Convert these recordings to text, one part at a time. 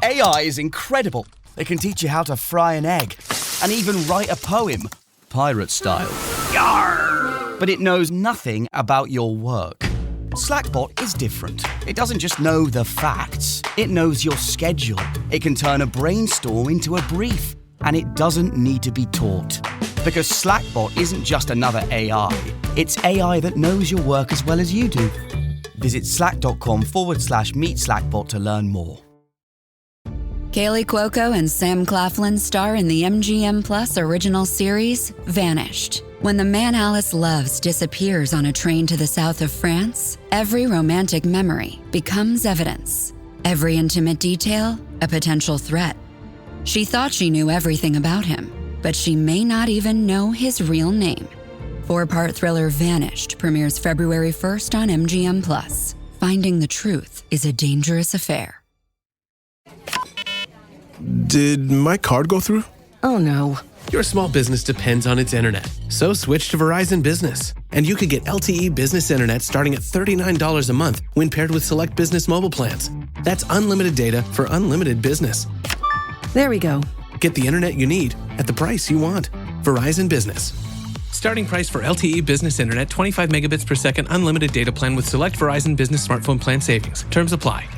AI is incredible. It can teach you how to fry an egg and even write a poem, pirate style. Yarr! But it knows nothing about your work. Slackbot is different. It doesn't just know the facts. It knows your schedule. It can turn a brainstorm into a brief. And it doesn't need to be taught. Because Slackbot isn't just another AI. It's AI that knows your work as well as you do. Visit slack.com/meet Slackbot to learn more. Kaylee Cuoco and Sam Claflin star in the MGM Plus original series, Vanished. When the man Alice loves disappears on a train to the south of France, every romantic memory becomes evidence. Every intimate detail, a potential threat. She thought she knew everything about him, but she may not even know his real name. 4-part thriller Vanished premieres February 1st on MGM Plus. Finding the truth is a dangerous affair. Did my card go through? Oh no. Your small business depends on its internet. So switch to Verizon Business. And you could get LTE business internet starting at $39 a month when paired with select business mobile plans. That's unlimited data for unlimited business. There we go. Get the internet you need at the price you want. Verizon Business. Starting price for LTE business internet, 25 megabits per second unlimited data plan with select Verizon Business smartphone plan savings. Terms apply.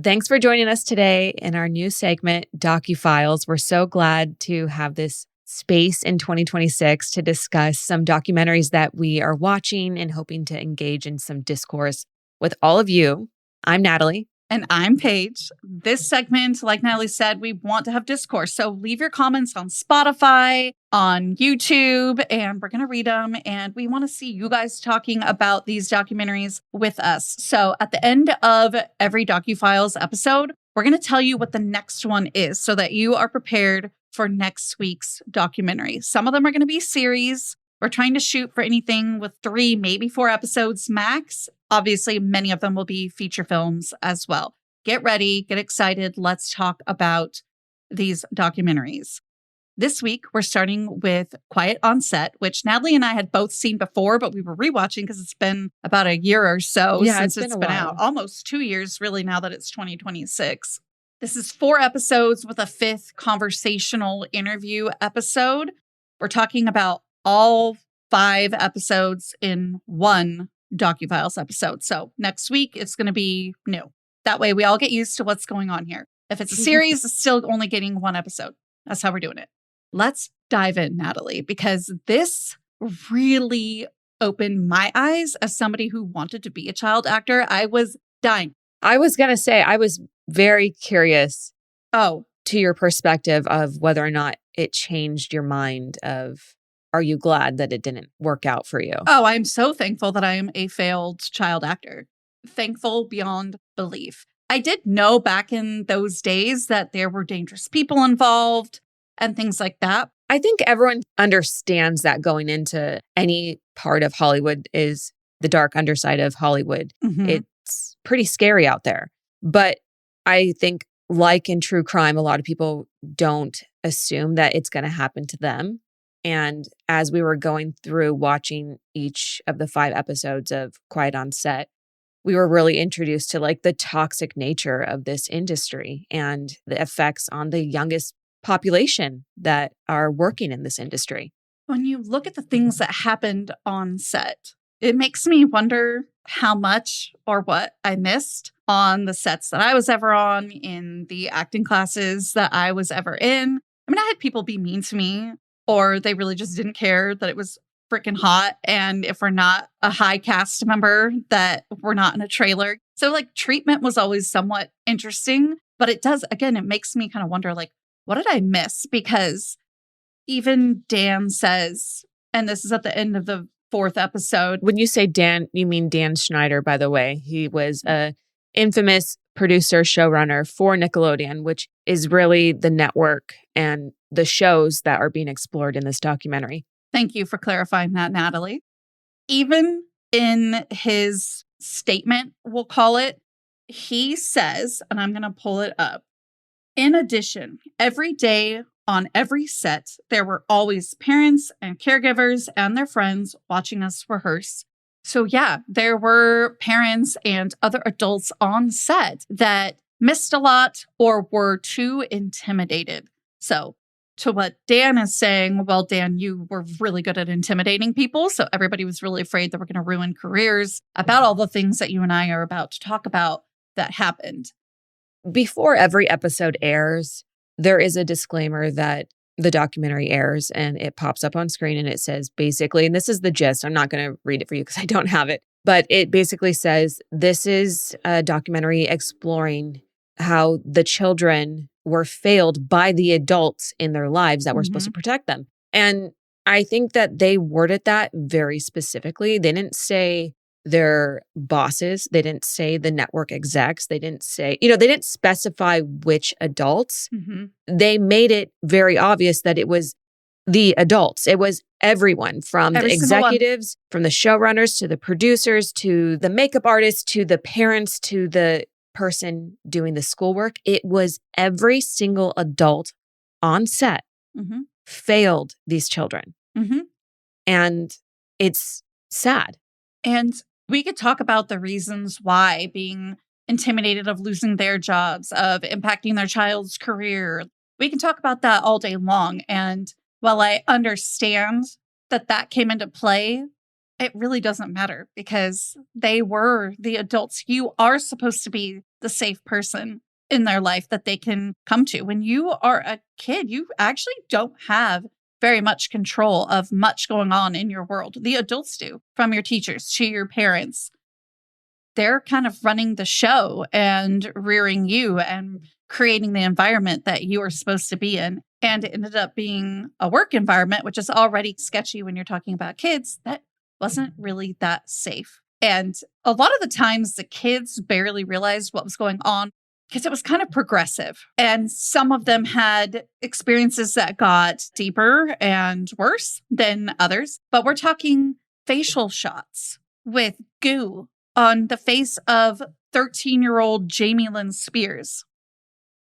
Thanks for joining us today in our new segment, DocuFiles. We're so glad to have this space in 2026 to discuss some documentaries that we are watching and hoping to engage in some discourse with all of you. I'm Natalie. And I'm Paige. This segment, like Natalie said, we want to have discourse. So leave your comments on Spotify, on YouTube, and we're going to read them. And we want to see you guys talking about these documentaries with us. So at the end of every DocuFiles episode, we're going to tell you what the next one is so that you are prepared for next week's documentary. Some of them are going to be series. We're trying to shoot for anything with 3, maybe 4 episodes max. Obviously, many of them will be feature films as well. Get ready, get excited. Let's talk about these documentaries. This week, we're starting with Quiet on Set, which Natalie and I had both seen before, but we were rewatching because it's been about a year or so since it's been out. Almost 2 years, really, now that it's 2026. This is 4 episodes with a 5th conversational interview episode. We're talking about all 5 episodes in one DocuFiles episode. So next week, it's going to be new. That way, we all get used to what's going on here. If it's a series, it's still only getting 1 episode. That's how we're doing it. Let's dive in, Natalie, because this really opened my eyes as somebody who wanted to be a child actor. I was dying. I was going to say, I was very curious to your perspective of whether or not it changed your mind of, are you glad that it didn't work out for you? Oh, I'm so thankful that I am a failed child actor. Thankful beyond belief. I did know back in those days that there were dangerous people involved and things like that. I think everyone understands that going into any part of Hollywood is the dark underside of Hollywood. Mm-hmm. It's pretty scary out there. But I think, like in true crime, a lot of people don't assume that it's going to happen to them. And as we were going through watching each of the 5 episodes of Quiet on Set, we were really introduced to like the toxic nature of this industry and the effects on the youngest population that are working in this industry. When you look at the things that happened on set, it makes me wonder how much or what I missed on the sets that I was ever on, in the acting classes that I was ever in. I mean, I had people be mean to me, or they really just didn't care that it was freaking hot. And if we're not a high cast member, that we're not in a trailer. So like treatment was always somewhat interesting, but it makes me kind of wonder, like, what did I miss? Because even Dan says, and this is at the end of the 4th episode. When you say Dan, you mean Dan Schneider, by the way. He was a infamous producer, showrunner for Nickelodeon, which is really the network and the shows that are being explored in this documentary. Thank you for clarifying that, Natalie. Even in his statement, we'll call it, he says, and I'm going to pull it up, In addition, every day on every set, there were always parents and caregivers and their friends watching us rehearse. So yeah, there were parents and other adults on set that missed a lot or were too intimidated. So to what Dan is saying, well, Dan, you were really good at intimidating people. So everybody was really afraid that we're going to ruin careers about all the things that you and I are about to talk about that happened. Before every episode airs, there is a disclaimer that the documentary airs and it pops up on screen and it says basically, and this is the gist, I'm not going to read it for you because I don't have it, but it basically says this is a documentary exploring how the children were failed by the adults in their lives that were supposed to protect them. And I think that they worded that very specifically. They didn't say their bosses. They didn't say the network execs. They didn't say, they didn't specify which adults. They made it very obvious that it was the adults. It was everyone from the executives, from the showrunners to the producers, to the makeup artists, to the parents, to the person doing the schoolwork. It was every single adult on set failed these children. And it's sad. And we could talk about the reasons why being intimidated of losing their jobs, of impacting their child's career. We can talk about that all day long. And while I understand that that came into play, it really doesn't matter because they were the adults. You are supposed to be the safe person in their life that they can come to. When you are a kid, you actually don't have very much control of much going on in your world. The adults do, from your teachers to your parents. They're kind of running the show and rearing you and creating the environment that you are supposed to be in. And it ended up being a work environment, which is already sketchy when you're talking about kids, that wasn't really that safe. And a lot of the times the kids barely realized what was going on because it was kind of progressive. And some of them had experiences that got deeper and worse than others. But we're talking facial shots with goo on the face of 13-year-old Jamie Lynn Spears.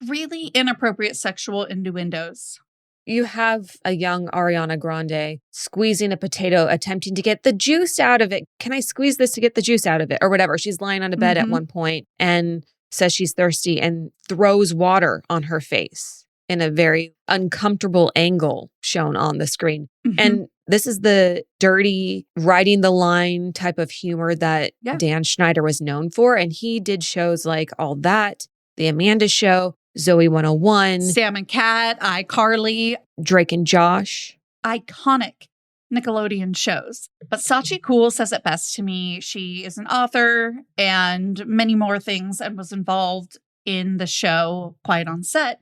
Really inappropriate sexual innuendos. You have a young Ariana Grande squeezing a potato, attempting to get the juice out of it. Can I squeeze this to get the juice out of it? Or whatever. She's lying on a bed at one point and says she's thirsty and throws water on her face in a very uncomfortable angle shown on the screen. And this is the dirty, writing the line type of humor that Dan Schneider was known for. And he did shows like All That, The Amanda Show, Zoe 101, Sam and Cat, iCarly, Drake and Josh. Iconic Nickelodeon shows. But Sachi Cool says it best to me. She is an author and many more things and was involved in the show Quiet on Set.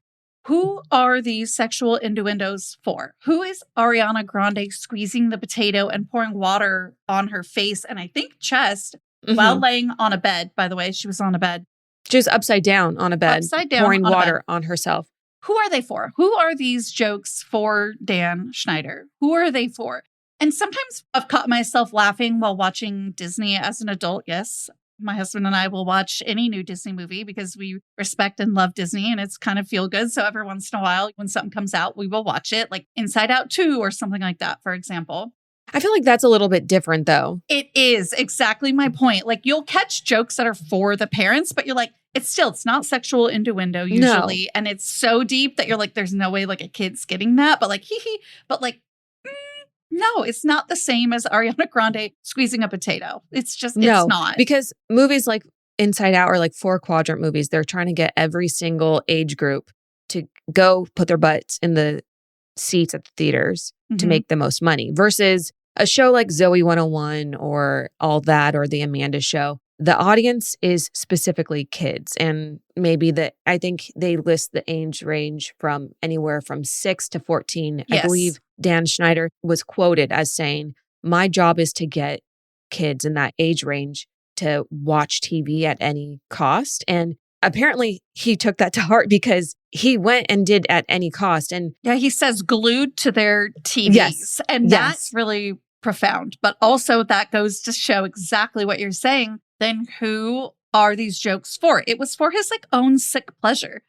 Who are these sexual innuendos for? Who is Ariana Grande squeezing the potato and pouring water on her face and I think chest while laying on a bed? By the way, she was on a bed. She was upside down on a bed, pouring water on herself. Who are they for? Who are these jokes for Dan Schneider? Who are they for? And sometimes I've caught myself laughing while watching Disney as an adult. Yes, my husband and I will watch any new Disney movie because we respect and love Disney and it's kind of feel good. So every once in a while, when something comes out, we will watch it, like Inside Out 2 or something like that, for example. I feel like that's a little bit different, though. It is exactly my point. Like, you'll catch jokes that are for the parents, but you're like, it's not sexual innuendo usually. No. And it's so deep that you're like, there's no way like a kid's getting that. But like, but like, no, it's not the same as Ariana Grande squeezing a potato. It's just, it's not. Because movies like Inside Out are like 4-quadrant movies. They're trying to get every single age group to go put their butts in the seats at the theaters to make the most money versus a show like Zoe 101 or All That or The Amanda Show. The audience is specifically kids. And maybe I think they list the age range from anywhere from 6 to 14. Yes. I believe Dan Schneider was quoted as saying, my job is to get kids in that age range to watch TV at any cost. And apparently he took that to heart because he went and did At Any Cost. And yeah, he says glued to their TVs. Yes. And that's really profound. But also that goes to show exactly what you're saying. Then who are these jokes for? It was for his like own sick pleasure.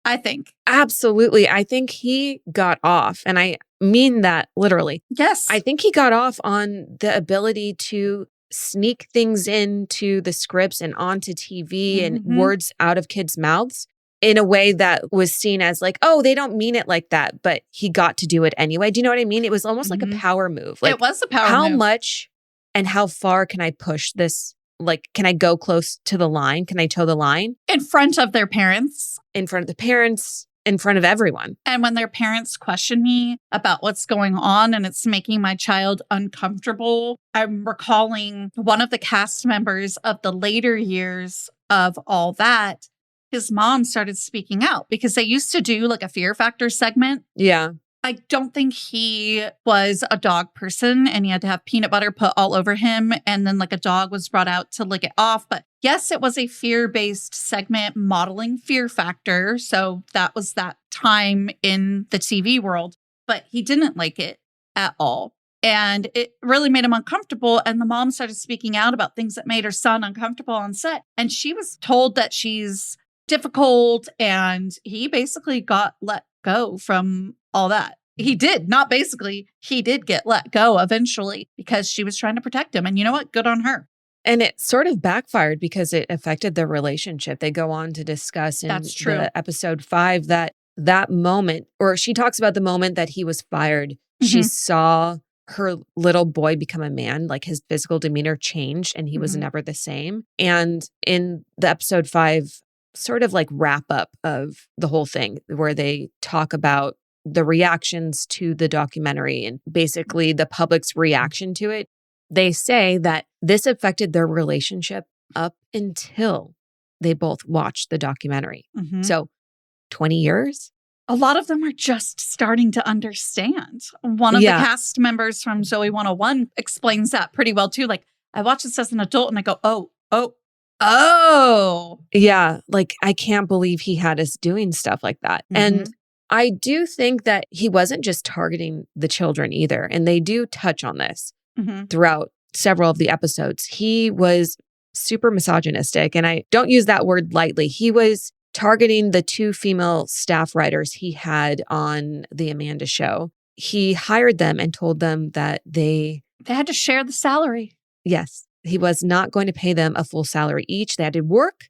I think. Absolutely. I think he got off, and I mean that literally. Yes. I think he got off on the ability to sneak things into the scripts and onto TV and words out of kids' mouths in a way that was seen as like, oh, they don't mean it like that, but he got to do it anyway. Do you know what I mean? It was almost like a power move. Like, it was a power move. How much and how far can I push this? Like, can I go close to the line? Can I toe the line? In front of their parents. In front of the parents, in front of everyone. And when their parents question me about what's going on and it's making my child uncomfortable, I'm recalling one of the cast members of the later years of all that. His mom started speaking out because they used to do like a Fear Factor segment. Yeah. I don't think he was a dog person and he had to have peanut butter put all over him. And then like a dog was brought out to lick it off. But yes, it was a fear-based segment modeling Fear Factor. So that was that time in the TV world. But he didn't like it at all. And it really made him uncomfortable. And the mom started speaking out about things that made her son uncomfortable on set. And she was told that she's difficult. And he basically got let go from all that. He did, not basically. He did get let go eventually because she was trying to protect him. And you know what? Good on her. And it sort of backfired because it affected their relationship. They go on to discuss in That's true. the episode 5 that moment, or she talks about the moment that he was fired. She saw her little boy become a man, like his physical demeanor changed and he was never the same. And in the episode 5, sort of like wrap up of the whole thing where they talk about the reactions to the documentary and basically the public's reaction to it. They say that this affected their relationship up until they both watched the documentary. So 20 years? A lot of them are just starting to understand. One of the cast members from Zoe 101 explains that pretty well too. Like, I watch this as an adult and I go, oh. Yeah, like I can't believe he had us doing stuff like that. And I do think that he wasn't just targeting the children either. And they do touch on this throughout several of the episodes. He was super misogynistic. And I don't use that word lightly. He was targeting the 2 female staff writers he had on the Amanda show. He hired them and told them that they had to share the salary. Yes. He was not going to pay them a full salary each. They had to work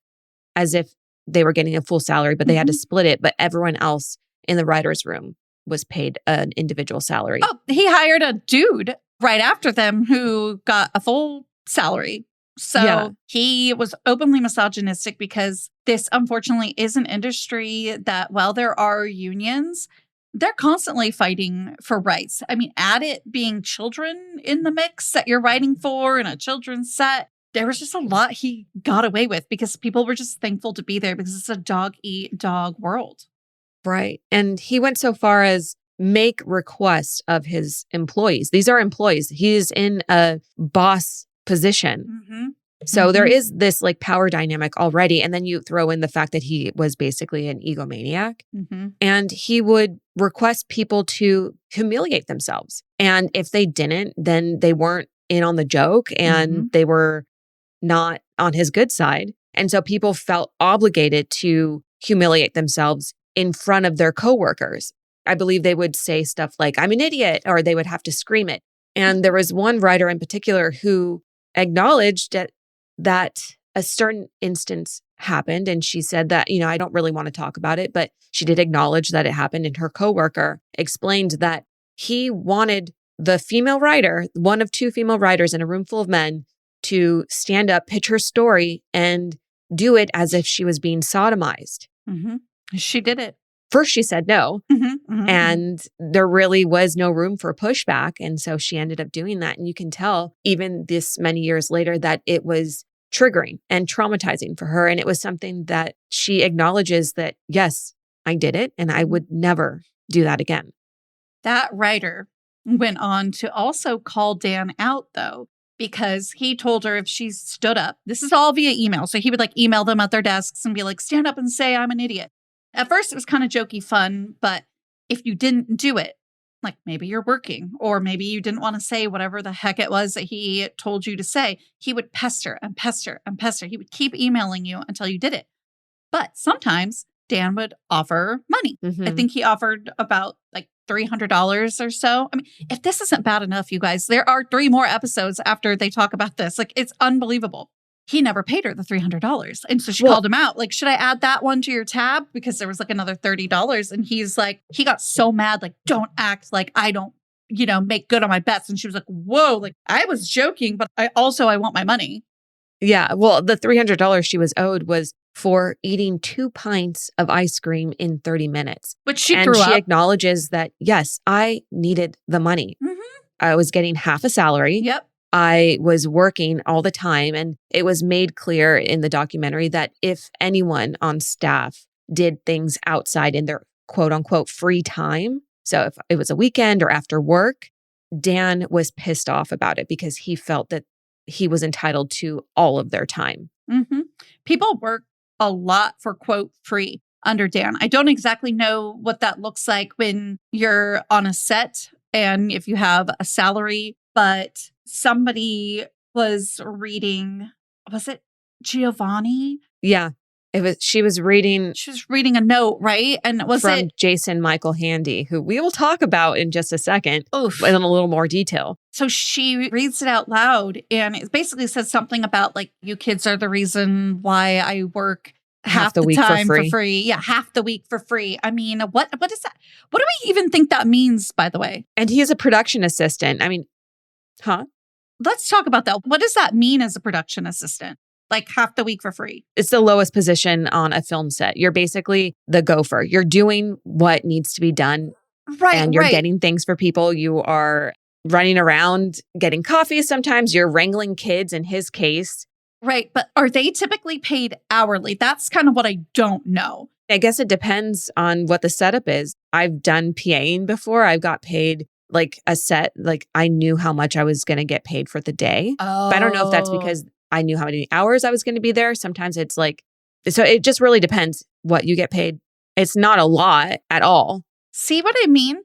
as if they were getting a full salary, but they had to split it. But everyone else in the writer's room was paid an individual salary. Oh, he hired a dude right after them who got a full salary. So he was openly misogynistic because this, unfortunately, is an industry that, while there are unions, they're constantly fighting for rights. I mean, add it being children in the mix that you're writing for in a children's set. There was just a lot he got away with because people were just thankful to be there because it's a dog-eat-dog world. Right. And he went so far as make requests of his employees. These are employees. He is in a boss position. So there is this like power dynamic already. And then you throw in the fact that he was basically an egomaniac. And he would request people to humiliate themselves. And if they didn't, then they weren't in on the joke and they were not on his good side. And so people felt obligated to humiliate themselves in front of their coworkers. I believe they would say stuff like, I'm an idiot, or they would have to scream it. And there was one writer in particular who acknowledged that a certain instance happened. And she said that, you know, I don't really want to talk about it, but she did acknowledge that it happened. And her coworker explained that he wanted the female writer, one of 2 female writers in a room full of men, to stand up, pitch her story, and do it as if she was being sodomized. She did it. First, she said no, and there really was no room for pushback. And so she ended up doing that. And you can tell, even this many years later, that it was triggering and traumatizing for her. And it was something that she acknowledges that, yes, I did it, and I would never do that again. That writer went on to also call Dan out, though, because he told her if she stood up, this is all via email. So he would like email them at their desks and be like, stand up and say, I'm an idiot. At first, it was kind of jokey fun, but if you didn't do it, like maybe you're working, or maybe you didn't want to say whatever the heck it was that he told you to say, he would pester and pester and pester. He would keep emailing you until you did it. But sometimes Dan would offer money. I think he offered about like $300 or so. I mean, if this isn't bad enough, you guys, there are 3 more episodes after they talk about this. Like, it's unbelievable. He never paid her the $300. And so she called him out. Like, should I add that one to your tab? Because there was like another $30. And he's like, he got so mad, like, don't act like I don't, make good on my bets. And she was like, whoa, like, I was joking, but I want my money. Yeah. Well, the $300 she was owed was for eating 2 pints of ice cream in 30 minutes. But she and threw she up. acknowledges that, yes, I needed the money. I was getting half a salary. Yep. I was working all the time. And it was made clear in the documentary that if anyone on staff did things outside in their quote unquote free time, so if it was a weekend or after work, Dan was pissed off about it because he felt that he was entitled to all of their time. People work a lot for quote free under Dan. I don't exactly know what that looks like when you're on a set and if you have a salary, but somebody was reading, was it Giovanni? Yeah. She was reading a note, right? And from Jason Michael Handy, who we will talk about in just a second, but in a little more detail. So she reads it out loud and it basically says something about like, you kids are the reason why I work half the week time for free. Yeah, half the week for free. I mean, what is that? What do we even think that means, by the way? And he is a production assistant. I mean, Let's talk about that. What does that mean as a production assistant? Like half the week for free. It's the lowest position on a film set. You're basically the gopher. You're doing what needs to be done. Right. And you're getting things for people. You are running around getting coffee. Sometimes you're wrangling kids in his case. Right. But are they typically paid hourly? That's kind of what I don't know. I guess it depends on what the setup is. I've done PAing before. I've got paid like a set. Like I knew how much I was going to get paid for the day. Oh. But I don't know if that's because I knew how many hours I was going to be there. Sometimes it's like, so it just really depends what you get paid. It's not a lot at all. See what I mean?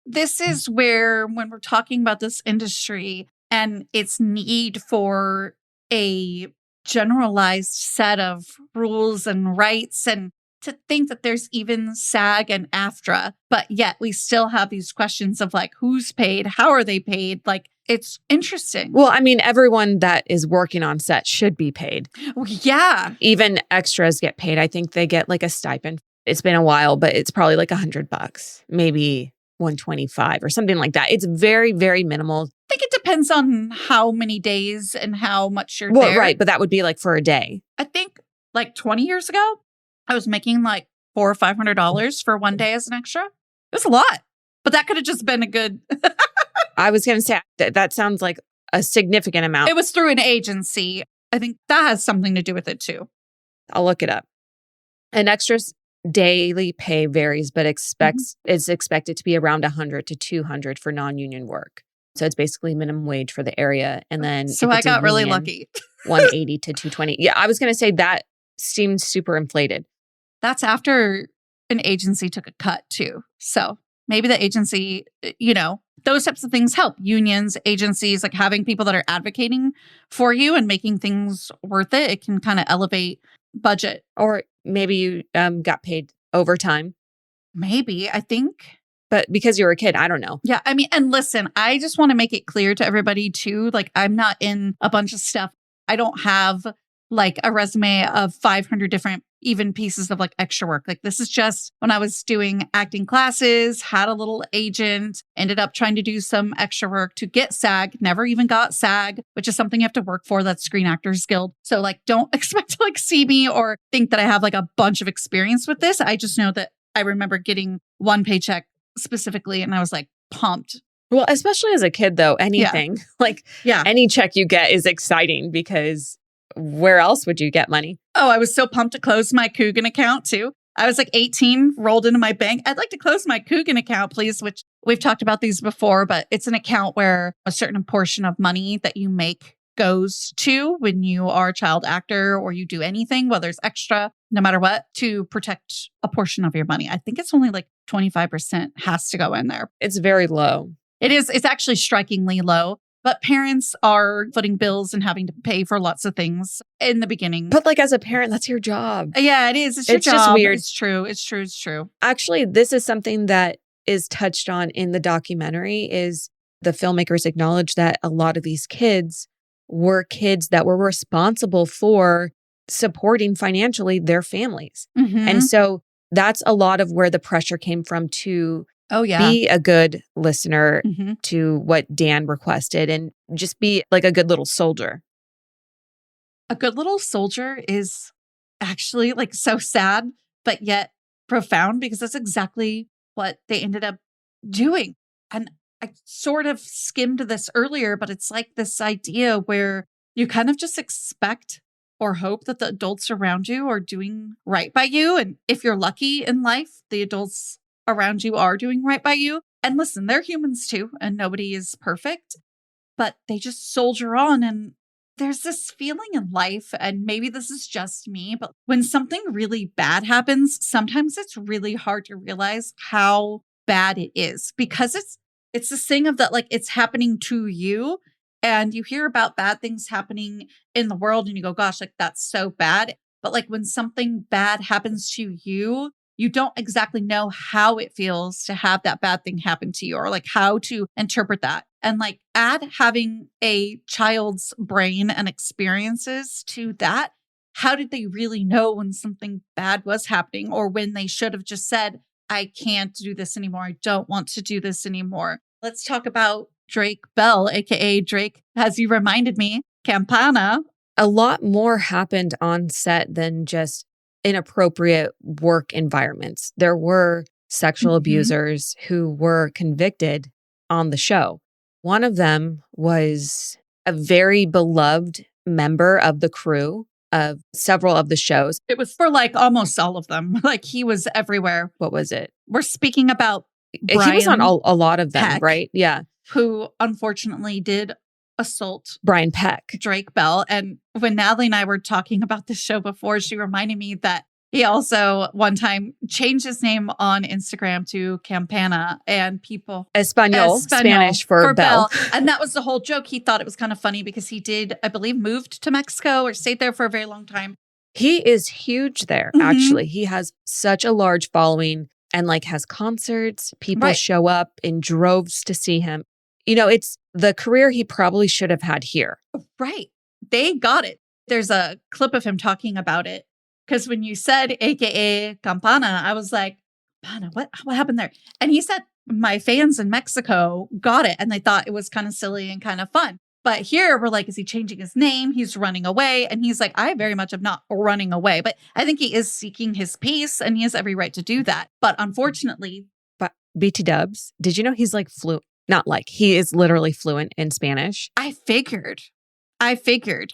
This is where, when we're talking about this industry and its need for a generalized set of rules and rights, and to think that there's even SAG and AFTRA, but yet we still have these questions of like, who's paid? How are they paid? Like, it's interesting. Well, I mean, everyone that is working on set should be paid. Yeah. Even extras get paid. I think they get like a stipend. It's been a while, but it's probably like $100, maybe $125 or something like that. It's very, very minimal. I think it depends on how many days and how much you're there. Right. But that would be like for a day. I think like 20 years ago, I was making like $400 or $500 for one day as an extra. It was a lot, but that could have just been a good. I was going to say that sounds like a significant amount. It was through an agency. I think that has something to do with it too. I'll look it up. An extra's daily pay varies, but is expected to be around $100 to $200 for non-union work. So it's basically minimum wage for the area. And then so I got really lucky. $180 to $220. Yeah, I was going to say that seemed super inflated. That's after an agency took a cut too. So maybe the agency, those types of things help. Unions, agencies, like having people that are advocating for you and making things worth it. It can kind of elevate budget. Or maybe you got paid overtime. Maybe, I think. But because you were a kid, I don't know. Yeah, I mean, and listen, I just want to make it clear to everybody too, like I'm not in a bunch of stuff. I don't have like a resume of 500 different even pieces of like extra work. Like this is just when I was doing acting classes, had a little agent, ended up trying to do some extra work to get SAG, never even got SAG, which is something you have to work for. That's Screen Actors Guild. So like, don't expect to like see me or think that I have like a bunch of experience with this. I just know that I remember getting one paycheck specifically and I was like pumped. Well, especially as a kid though, anything any check you get is exciting because where else would you get money? Oh, I was so pumped to close my Coogan account too. I was like 18, rolled into my bank. I'd like to close my Coogan account, please, which we've talked about these before, but it's an account where a certain portion of money that you make goes to when you are a child actor or you do anything, whether it's extra, no matter what, to protect a portion of your money. I think it's only like 25% has to go in there. It's very low. It is. It's actually strikingly low. But parents are footing bills and having to pay for lots of things in the beginning. But like as a parent, that's your job. Yeah, it is. It's your It's job. just weird. It's true. It's true. It's true. Actually, this is something that is touched on in the documentary is the filmmakers acknowledge that a lot of these kids were kids that were responsible for supporting financially their families. Mhm. And so that's a lot of where the pressure came from to Oh, yeah. be a good listener Mhm. to what Dan requested and just be like a good little soldier. A good little soldier is actually like so sad, but yet profound because that's exactly what they ended up doing. And I sort of skimmed this earlier, but it's like this idea where you kind of just expect or hope that the adults around you are doing right by you. And if you're lucky in life, the adults around you are doing right by you. And listen, they're humans too, and nobody is perfect, but they just soldier on. And there's this feeling in life, and maybe this is just me, but when something really bad happens, sometimes it's really hard to realize how bad it is because it's this thing of that, like it's happening to you. And you hear about bad things happening in the world and you go, gosh, like that's so bad. But like when something bad happens to you, you don't exactly know how it feels to have that bad thing happen to you or like how to interpret that. And like add having a child's brain and experiences to that. How did they really know when something bad was happening or when they should have just said, I can't do this anymore. I don't want to do this anymore. Let's talk about Drake Bell, aka Drake, as you reminded me, Campana. A lot more happened on set than just inappropriate work environments. There were sexual Mhm. abusers who were convicted on the show. One of them was a very beloved member of the crew of several of the shows. It was for like almost all of them. Like he was everywhere. What was it? We're speaking about He was on Brian a lot of them, Peck. right? Yeah. who unfortunately did assault Brian Peck. Drake Bell. And when Natalie and I were talking about this show before, she reminded me that he also one time changed his name on Instagram to Campana and people Espanol, Spanish for Bell. And that was the whole joke. He thought it was kind of funny because he did, I believe, moved to Mexico or stayed there for a very long time. He is huge there, Mhm. actually. He has such a large following and like has concerts. People Right. show up in droves to see him. You know, it's the career he probably should have had here. Right. They got it. There's a clip of him talking about it. Because when you said AKA Campana, I was like, Campana, what happened there? And he said, my fans in Mexico got it and they thought it was kind of silly and kind of fun. But here we're like, is he changing his name? He's running away. And he's like, I very much am not running away. But I think he is seeking his peace and he has every right to do that. But unfortunately, But BT Dubs, did you know he's like fluent? Not like, he is literally fluent in Spanish. I figured,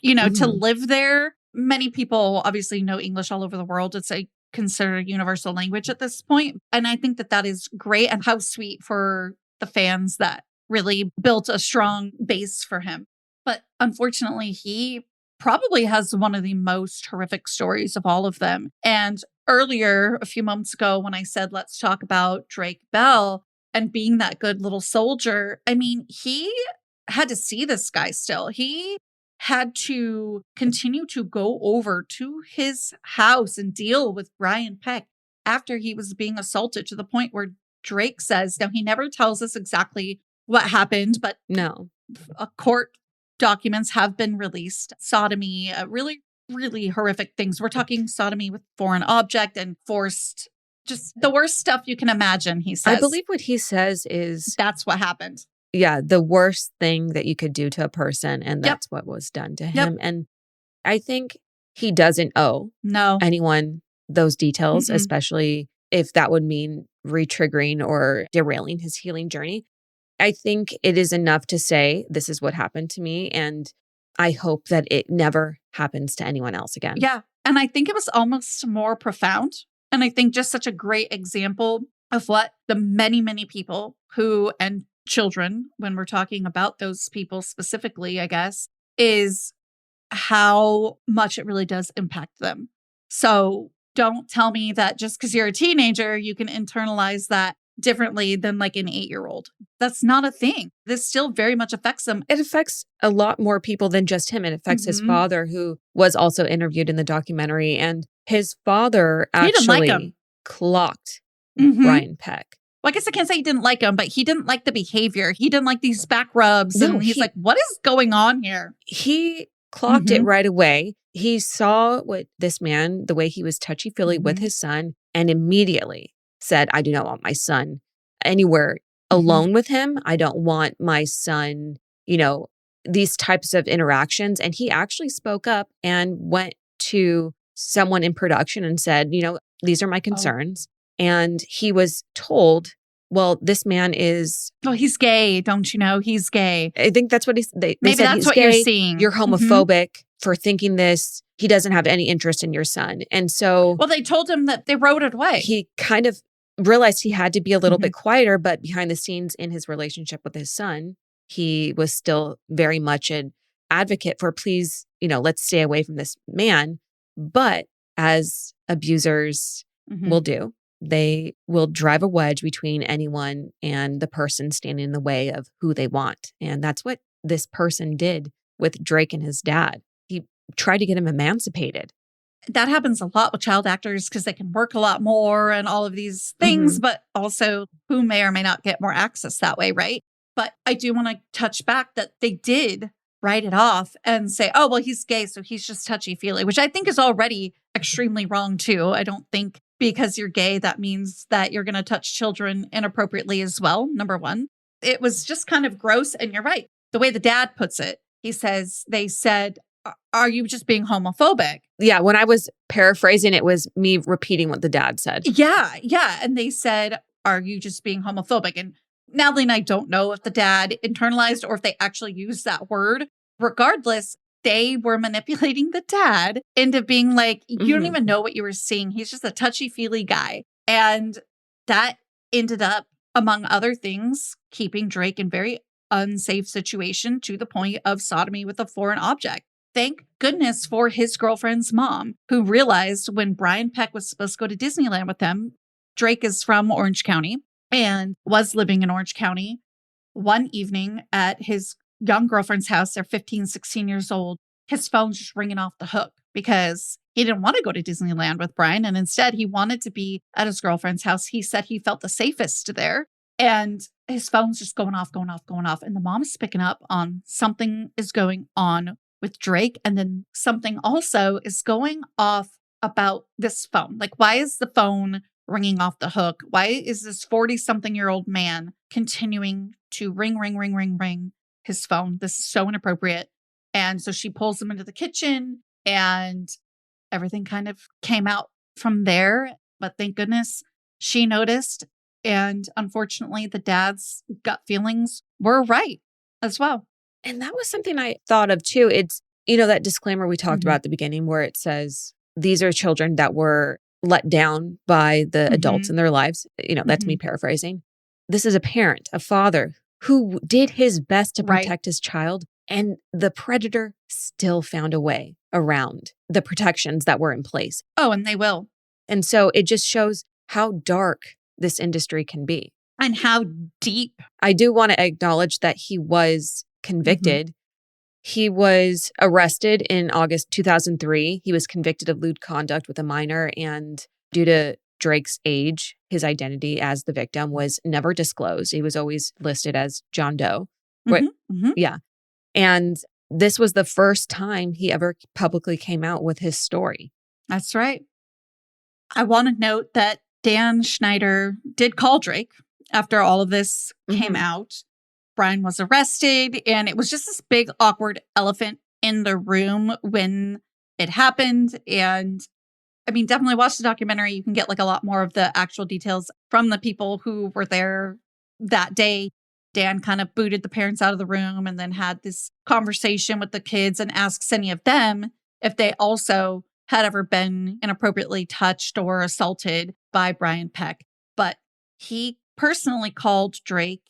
you know, to Mhm. live there, many people obviously know English all over the world. It's a considered universal language at this point. And I think that that is great and how sweet for the fans that really built a strong base for him. But unfortunately, he probably has one of the most horrific stories of all of them. And earlier, a few moments ago, when I said, let's talk about Drake Bell and being that good little soldier, I mean, he had to see this guy still. He had to continue to go over to his house and deal with Brian Peck after he was being assaulted to the point where Drake says, now he never tells us exactly what happened, but No. court documents have been released. Sodomy, really, really horrific things. We're talking sodomy with foreign object and forced, just the worst stuff you can imagine, he says. I believe what he says is, That's what happened. yeah, the worst thing that you could do to a person. And Yep. that's what was done to Yep. him. And I think he doesn't owe No. anyone those details, Mm-mm. especially if that would mean re-triggering or derailing his healing journey. I think it is enough to say, this is what happened to me. And I hope that it never happens to anyone else again. Yeah. And I think it was almost more profound. And I think just such a great example of what the many, many people who, and children, when we're talking about those people specifically, I guess, is how much it really does impact them. So don't tell me that just because you're a teenager, you can internalize that differently than like an 8-year-old. That's not a thing. This still very much affects them. It affects a lot more people than just him. It affects his father, who was also interviewed in the documentary. And his father He didn't like actually him. clocked Brian Peck. Well, I guess I can't say he didn't like him, but he didn't like the behavior. He didn't like these back rubs. No, And he's like, what is going on here? He clocked it right away. He saw what this man, the way he was touchy-feely with his son, and immediately said, I do not want my son anywhere alone with him. I don't want my son, you know, these types of interactions. And he actually spoke up and went to someone in production and said, you know, these are my concerns. And he was told, well, this man is... Oh, he's gay. Don't you know? He's gay. I think that's what they Maybe said. that's He's what gay, you're seeing. You're homophobic for thinking this. He doesn't have any interest in your son. And so... Well, they told him that they wrote it away. He kind of realized he had to be a little bit quieter, but behind the scenes in his relationship with his son, he was still very much an advocate for, please, you know, let's stay away from this man. But as abusers will do, they will drive a wedge between anyone and the person standing in the way of who they want. And that's what this person did with Drake and his dad. He tried to get him emancipated. That happens a lot with child actors because they can work a lot more and all of these things, but also who may or may not get more access that way, right? But I do want to touch back that they did write it off and say, oh, well, he's gay, so he's just touchy-feely, which I think is already extremely wrong too. I don't think because you're gay, that means that you're going to touch children inappropriately as well, number one. It was just kind of gross, and you're right. The way the dad puts it, he says, they said, are you just being homophobic? Yeah, when I was paraphrasing, it was me repeating what the dad said. Yeah. And they said, are you just being homophobic? And Natalie and I don't know if the dad internalized or if they actually used that word. Regardless, they were manipulating the dad into being like, you don't even know what you were seeing. He's just a touchy-feely guy. And that ended up, among other things, keeping Drake in very unsafe situation to the point of sodomy with a foreign object. Thank goodness for his girlfriend's mom, who realized when Brian Peck was supposed to go to Disneyland with him, Drake is from Orange County and was living in Orange County. One evening at his young girlfriend's house, they're 15, 16 years old, his phone's just ringing off the hook because he didn't want to go to Disneyland with Brian. And instead, he wanted to be at his girlfriend's house. He said he felt the safest there. And his phone's just going off. And the mom's picking up on something is going on with Drake. And then something also is going off about this phone. Like, why is the phone ringing off the hook? Why is this 40-something-year-old man continuing to ring his phone? This is so inappropriate. And so she pulls him into the kitchen and everything kind of came out from there. But thank goodness she noticed. And unfortunately, the dad's gut feelings were right as well. And that was something I thought of too. It's, you know, that disclaimer we talked about at the beginning where it says these are children that were let down by the adults in their lives. You know, that's me paraphrasing. This is a parent, a father who did his best to protect his child. And the predator still found a way around the protections that were in place. Oh, and they will. And so it just shows how dark this industry can be. And how deep. I do want to acknowledge that he was convicted. He was arrested in August 2003. He was convicted of lewd conduct with a minor, and due to Drake's age, his identity as the victim was never disclosed. He was always listed as John Doe. Yeah. And this was the first time he ever publicly came out with his story. That's right. I want to note that Dan Schneider did call Drake after all of this came out. Brian was arrested, and it was just this big, awkward elephant in the room when it happened. And I mean, definitely watch the documentary. You can get like a lot more of the actual details from the people who were there that day. Dan kind of booted the parents out of the room and then had this conversation with the kids and asked any of them if they also had ever been inappropriately touched or assaulted by Brian Peck. But he personally called Drake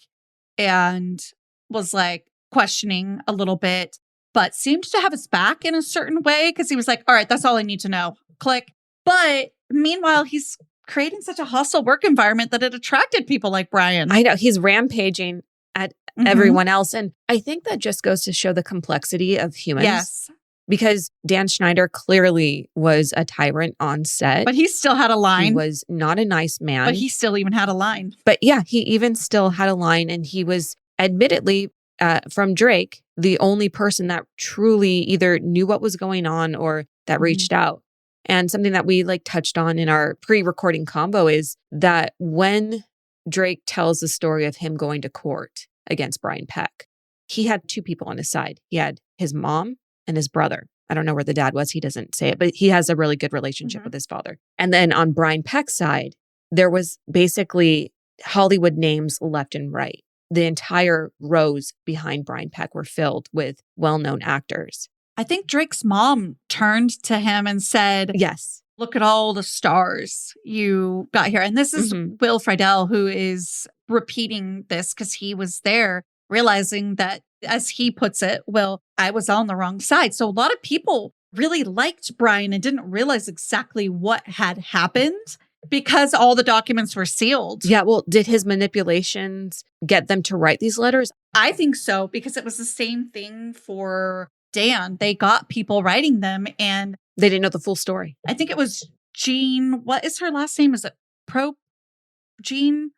and was like questioning a little bit, but seemed to have his back in a certain way because he was like, all right, that's all I need to know. Click. But meanwhile, he's creating such a hostile work environment that it attracted people like Brian. I know he's rampaging at everyone else. And I think that just goes to show the complexity of humans. Yes. Because Dan Schneider clearly was a tyrant on set. But he still had a line. He was not a nice man. But he still even had a line. But yeah, he even still had a line. And he was admittedly, from Drake, the only person that truly either knew what was going on or that reached out. And something that we touhed on in our pre-recording combo is that when Drake tells the story of him going to court against Brian Peck, he had two people on his side. He had his mom and his brother. I don't know where the dad was. He doesn't say it, but he has a really good relationship with his father. And then on Brian Peck's side, there was basically Hollywood names left and right. The entire rows behind Brian Peck were filled with well-known actors. I think Drake's mom turned to him and said, yes, look at all the stars you got here. And this is Will Friedle, who is repeating this because he was there, realizing that, as he puts it, well, I was on the wrong side. So a lot of people really liked Brian and didn't realize exactly what had happened because all the documents were sealed. Yeah, well, did his manipulations get them to write these letters? I think so, because it was the same thing for Dan. They got people writing them and they didn't know the full story. I think it was Jean. What is her last name? Is it Jean?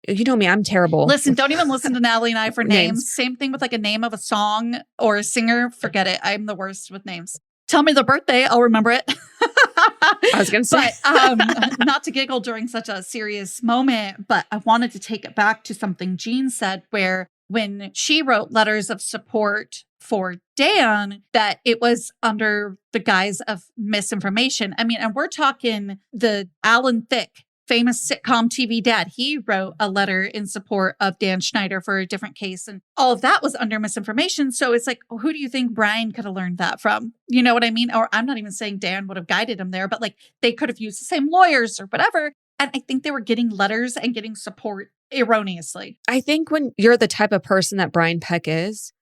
You know me, I'm terrible. Listen, don't even listen to Natalie and I for names. Same thing with a name of a song or a singer. Forget it. I'm the worst with names. Tell me the birthday. I'll remember it. I was going to say. But not to giggle during such a serious moment, but I wanted to take it back to something Jean said, where when she wrote letters of support for Dan, that it was under the guise of misinformation. I mean, and we're talking the Alan Thicke, famous sitcom TV dad. He wrote a letter in support of Dan Schneider for a different case. And all of that was under misinformation. So it's who do you think Brian could have learned that from? You know what I mean? Or I'm not even saying Dan would have guided him there, but they could have used the same lawyers or whatever. And I think they were getting letters and getting support erroneously. I think when you're the type of person that Brian Peck is,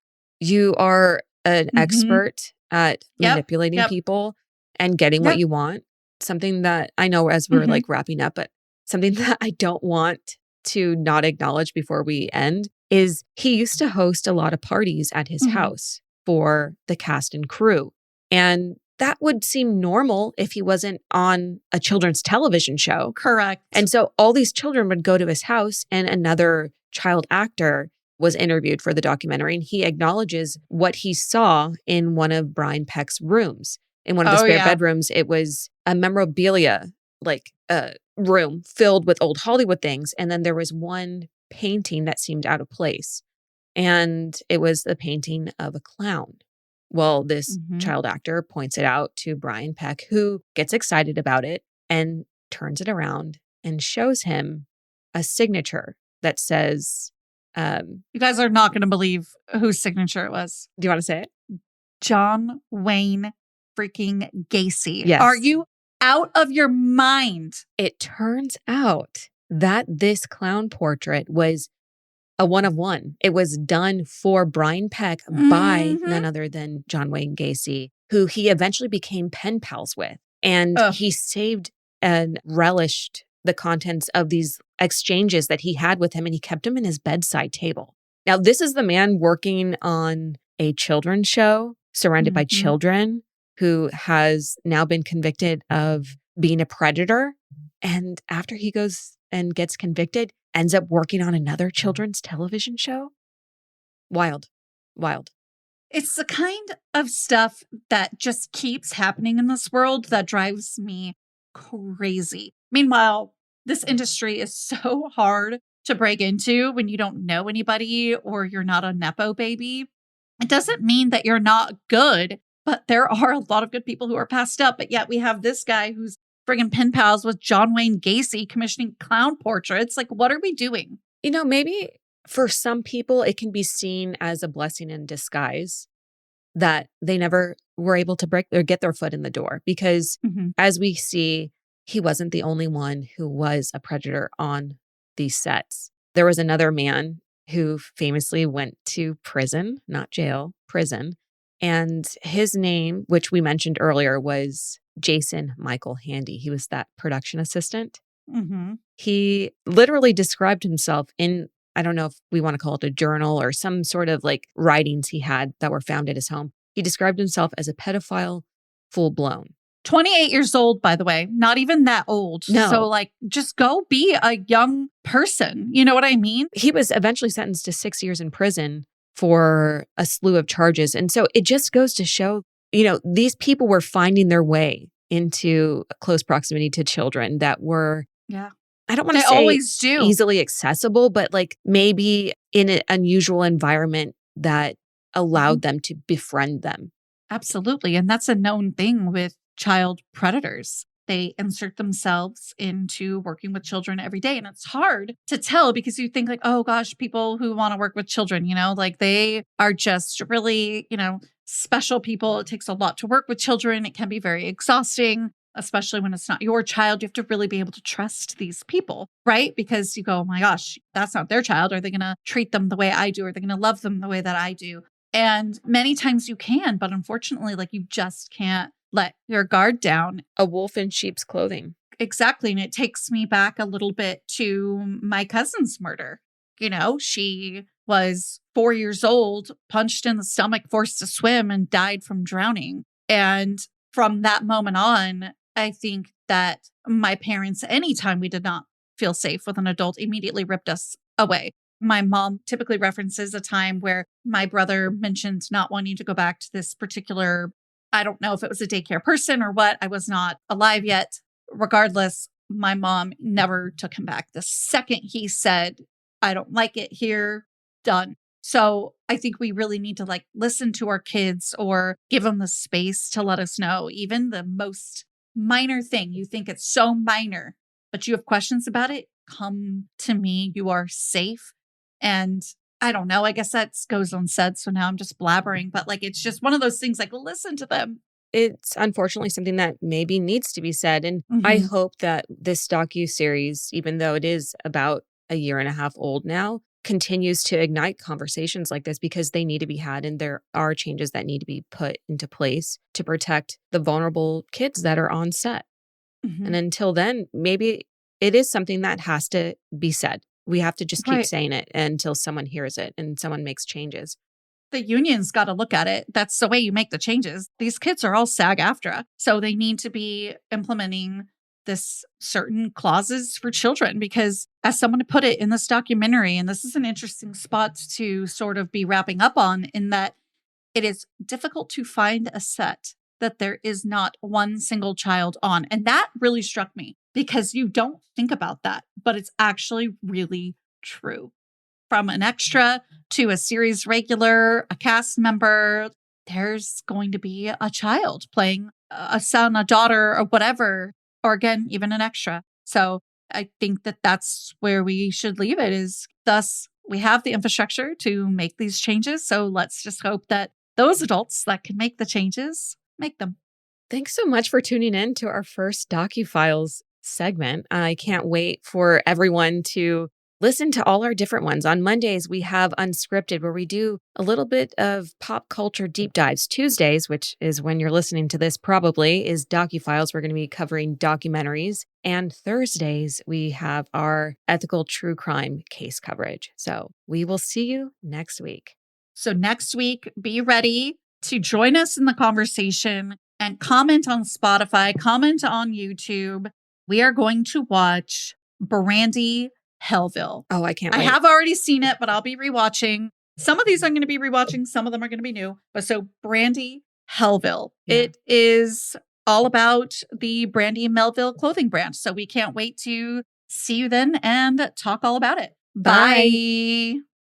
you are an expert at manipulating people and getting what you want. Something that I know as we're wrapping up, but something that I don't want to not acknowledge before we end is he used to host a lot of parties at his house for the cast and crew. And that would seem normal if he wasn't on a children's television show. Correct. And so all these children would go to his house and another child actor was interviewed for the documentary. And he acknowledges what he saw in one of Brian Peck's rooms. In one of the spare bedrooms, it was a memorabilia, room filled with old Hollywood things. And then there was one painting that seemed out of place. And it was the painting of a clown. Well, this child actor points it out to Brian Peck, who gets excited about it and turns it around and shows him a signature that says... you guys are not going to believe whose signature it was. Do you want to say it? John Wayne freaking Gacy. Yes. Are you out of your mind? It turns out that this clown portrait was a one of one. It was done for Brian Peck by none other than John Wayne Gacy, who he eventually became pen pals with. And he saved and relished the contents of these exchanges that he had with him, and he kept them in his bedside table. Now, this is the man working on a children's show surrounded by children, who has now been convicted of being a predator. And after he goes and gets convicted, ends up working on another children's television show. Wild. It's the kind of stuff that just keeps happening in this world that drives me crazy. Meanwhile, this industry is so hard to break into when you don't know anybody or you're not a Nepo baby. It doesn't mean that you're not good, but there are a lot of good people who are passed up. But yet we have this guy who's friggin' pen pals with John Wayne Gacy commissioning clown portraits. What are we doing? You know, maybe for some people, it can be seen as a blessing in disguise that they never were able to break or get their foot in the door. Because as we see, he wasn't the only one who was a predator on these sets. There was another man who famously went to prison, not jail, prison. And his name, which we mentioned earlier, was Jason Michael Handy. He was that production assistant. Mm-hmm. He literally described himself in, I don't know if we want to call it a journal or some sort of like writings he had that were found at his home. He described himself as a pedophile, full blown. 28 years old, by the way, not even that old. No. So like, just go be a young person. You know what I mean? He was eventually sentenced to 6 years in prison for a slew of charges. And so it just goes to show, these people were finding their way into close proximity to children that were, Yeah. I don't want to They say always do. easily accessible, but like maybe in an unusual environment that allowed them to befriend them. Absolutely. And that's a known thing with child predators. They insert themselves into working with children every day. And it's hard to tell because you think like, oh gosh, people who want to work with children, like they are just really, special people. It takes a lot to work with children. It can be very exhausting, especially when it's not your child. You have to really be able to trust these people, right? Because you go, oh my gosh, that's not their child. Are they going to treat them the way I do? Are they going to love them the way that I do? And many times you can, but unfortunately, like you just can't let your guard down. A wolf in sheep's clothing. Exactly. And it takes me back a little bit to my cousin's murder. She was 4 years old, punched in the stomach, forced to swim, and died from drowning. And from that moment on, I think that my parents, anytime we did not feel safe with an adult, immediately ripped us away. My mom typically references a time where my brother mentioned not wanting to go back to this particular, I don't know if it was a daycare person or what. I was not alive yet. Regardless, my mom never took him back. The second he said, I don't like it here, done. So I think we really need to listen to our kids or give them the space to let us know, even the most minor thing. You think it's so minor, but you have questions about it. Come to me. You are safe. And I don't know, I guess that goes unsaid. So now I'm just blabbering, but it's just one of those things, listen to them. It's unfortunately something that maybe needs to be said. And I hope that this docuseries, even though it is about a year and a half old now, continues to ignite conversations like this because they need to be had. And there are changes that need to be put into place to protect the vulnerable kids that are on set. And until then, maybe it is something that has to be said. We have to just keep saying it until someone hears it and someone makes changes. The union's got to look at it. That's the way you make the changes. These kids are all SAG-AFTRA. So they need to be implementing this certain clauses for children because as someone put it in this documentary, and this is an interesting spot to sort of be wrapping up on, in that it is difficult to find a set that there is not one single child on. And that really struck me because you don't think about that, but it's actually really true. From an extra to a series regular, a cast member, there's going to be a child playing a son, a daughter, or whatever, or again, even an extra. So I think that that's where we should leave it, is thus we have the infrastructure to make these changes. So let's just hope that those adults that can make the changes, make them. Thanks so much for tuning in to our first DocuFiles segment. I can't wait for everyone to listen to all our different ones. On Mondays, we have Unscripted, where we do a little bit of pop culture deep dives. Tuesdays, which is when you're listening to this probably, is DocuFiles. We're going to be covering documentaries. And Thursdays, we have our ethical true crime case coverage. So we will see you next week. So next week, be ready to join us in the conversation and comment on Spotify, comment on YouTube. We are going to watch Brandy Hellville. Oh, I can't wait. I have already seen it, but I'll be rewatching. Some of these I'm going to be rewatching. Some of them are going to be new. But so Brandy Hellville. Yeah. It is all about the Brandy Melville clothing brand. So we can't wait to see you then and talk all about it. Bye.